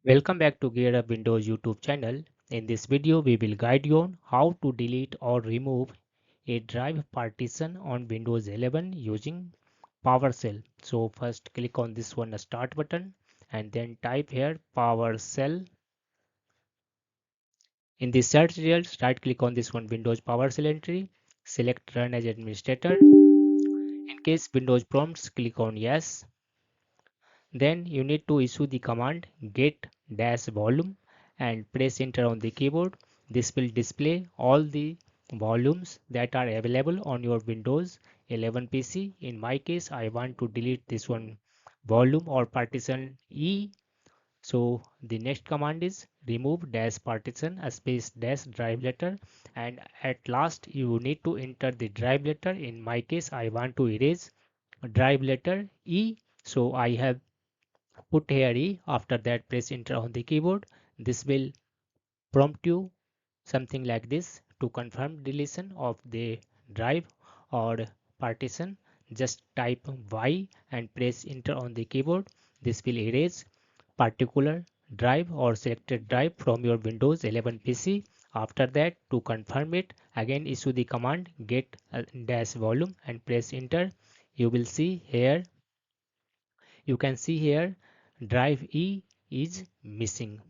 Welcome back to Gear Up Windows YouTube channel. In this video, we will guide you on how to delete or remove a drive partition on Windows 11 using PowerShell. So first click on this one start button and then type here PowerShell. In the search results, right click on this one Windows PowerShell entry, select Run as Administrator. In case Windows prompts, click on Yes. Then you need to issue the command get dash volume and press enter on the keyboard. This will display all the volumes that are available on your Windows 11 PC. In my case, I want to delete this one volume or partition E. So the next command is remove dash partition space dash drive letter, and at last you need to enter the drive letter. In my case, I want to erase drive letter E. So I have put here E. After that, press enter on the keyboard. This will prompt you something like this. To confirm deletion of the drive or partition, just type Y and press enter on the keyboard. This will erase particular drive or selected drive from your Windows 11 PC. After that, to confirm it, again issue the command get dash volume and press enter. You will see here, you can see here drive E is missing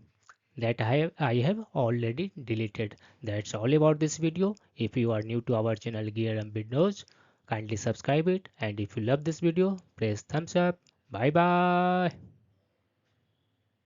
that I have already deleted. That's all about this video. If you are new to our channel Gear and Windows, kindly subscribe it, and if you love this video, press thumbs up. Bye bye.